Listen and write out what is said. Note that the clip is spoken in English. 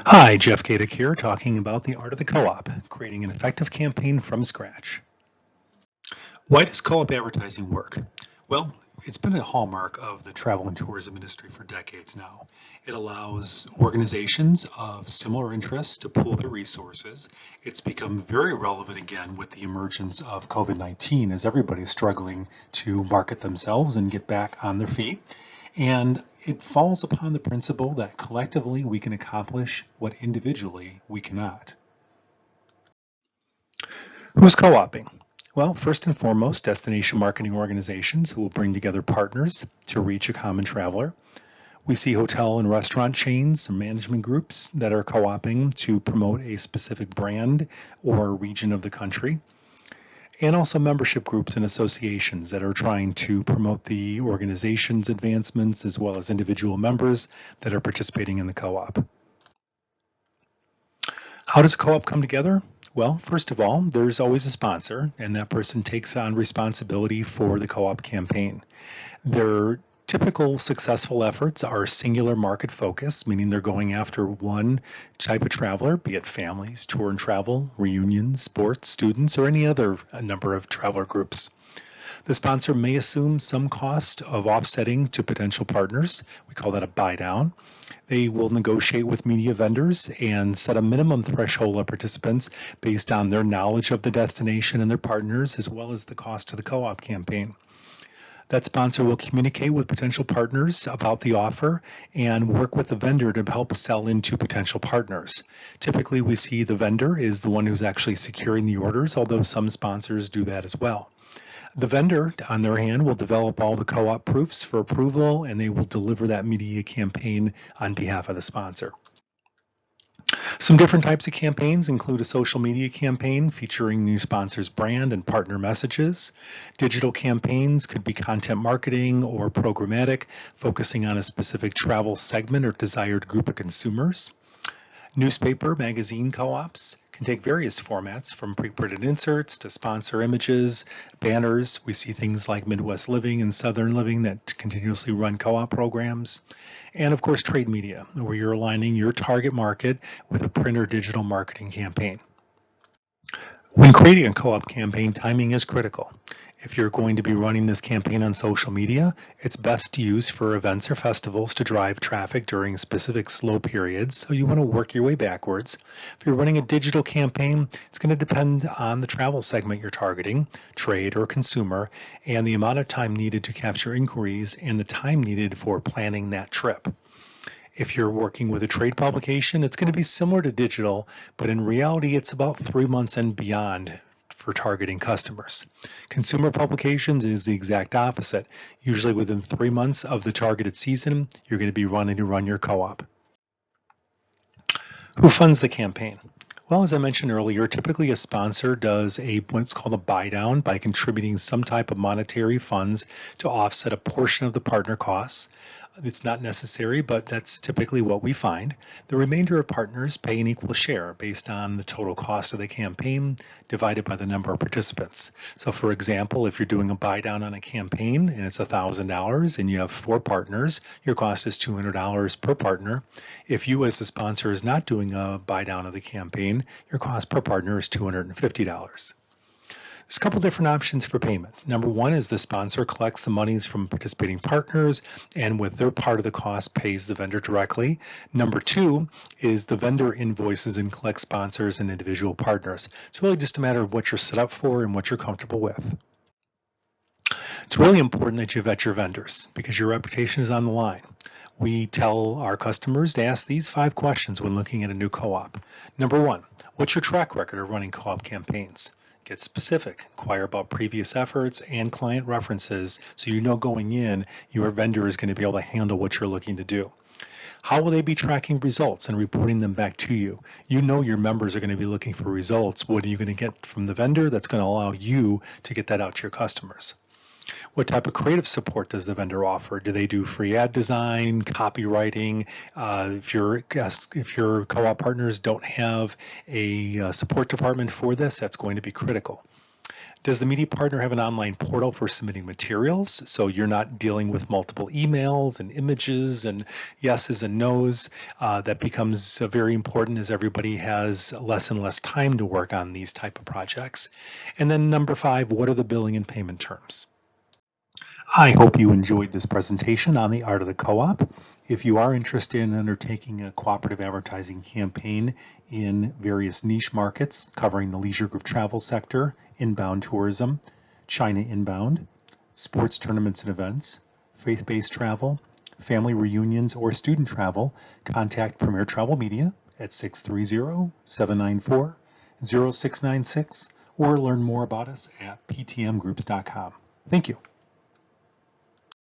Hi, Jeff Kadick here, talking about the art of the co-op, creating an effective campaign from scratch. Why does co-op advertising work? Well, it's been a hallmark of the travel and tourism industry for decades now. It allows organizations of similar interests to pool their resources. It's become very relevant again with the emergence of COVID-19 as everybody's struggling to market themselves and get back on their feet. And it falls upon the principle that collectively we can accomplish what individually we cannot. Who's co-oping? Well, first and foremost, destination marketing organizations who will bring together partners to reach a common traveler. We see hotel and restaurant chains and management groups that are co-oping to promote a specific brand or region of the country. And also membership groups and associations that are trying to promote the organization's advancements as well as individual members that are participating in the co-op. How does a co-op come together? Well, first of all, there's always a sponsor, and that person takes on responsibility for the co-op campaign. Their typical successful efforts are singular market focus, meaning they're going after one type of traveler, be it families, tour and travel, reunions, sports, students, or any other number of traveler groups. The sponsor may assume some cost of offsetting to potential partners. We call that a buy down. They will negotiate with media vendors and set a minimum threshold of participants based on their knowledge of the destination and their partners, as well as the cost of the co-op campaign. That sponsor will communicate with potential partners about the offer and work with the vendor to help sell into potential partners. Typically, we see the vendor is the one who's actually securing the orders, although some sponsors do that as well. The vendor, on their hand, will develop all the co-op proofs for approval, and they will deliver that media campaign on behalf of the sponsor. Some different types of campaigns include a social media campaign featuring new sponsors' brand and partner messages. Digital campaigns could be content marketing or programmatic, focusing on a specific travel segment or desired group of consumers. Newspaper, magazine co-ops can take various formats from pre-printed inserts to sponsor images, banners. We see things like Midwest Living and Southern Living that continuously run co-op programs. And of course, trade media, where you're aligning your target market with a print or digital marketing campaign. When creating a co-op campaign, timing is critical. If you're going to be running this campaign on social media, it's best used for events or festivals to drive traffic during specific slow periods, so you want to work your way backwards. If you're running a digital campaign, it's going to depend on the travel segment you're targeting, trade or consumer, and the amount of time needed to capture inquiries and the time needed for planning that trip. If you're working with a trade publication, it's going to be similar to digital, but in reality, it's about 3 months and beyond for targeting customers. Consumer publications is the exact opposite. Usually within 3 months of the targeted season, you're going to be running to run your co-op. Who funds the campaign? Well, as I mentioned earlier, typically a sponsor does what's called a buy down by contributing some type of monetary funds to offset a portion of the partner costs. It's not necessary, but that's typically what we find. The remainder of partners pay an equal share based on the total cost of the campaign divided by the number of participants. So for example, if you're doing a buy down on a campaign and it's $1,000 and you have 4 partners, your cost is $200 per partner. If you as the sponsor is not doing a buy down of the campaign, your cost per partner is $250. There's a couple different options for payments. Number one is the sponsor collects the monies from participating partners and with their part of the cost pays the vendor directly. Number two is the vendor invoices and collects sponsors and individual partners. It's really just a matter of what you're set up for and what you're comfortable with. It's really important that you vet your vendors because your reputation is on the line. We tell our customers to ask these 5 questions when looking at a new co-op. Number one, what's your track record of running co-op campaigns? Get specific, inquire about previous efforts and client references so you know going in your vendor is going to be able to handle what you're looking to do. How will they be tracking results and reporting them back to you? You know your members are going to be looking for results. What are you going to get from the vendor that's going to allow you to get that out to your customers? What type of creative support does the vendor offer? Do they do free ad design, copywriting? If your co-op partners don't have a support department for this, that's going to be critical. Does the media partner have an online portal for submitting materials so you're not dealing with multiple emails and images and yeses and nos? That becomes very important as everybody has less and less time to work on these type of projects. And then number 5, what are the billing and payment terms? I hope you enjoyed this presentation on the art of the co-op. If you are interested in undertaking a cooperative advertising campaign in various niche markets covering the leisure group travel sector, inbound tourism, China inbound, sports tournaments and events, faith-based travel, family reunions, or student travel, contact Premier Travel Media at 630-794-0696 or learn more about us at ptmgroups.com. Thank you.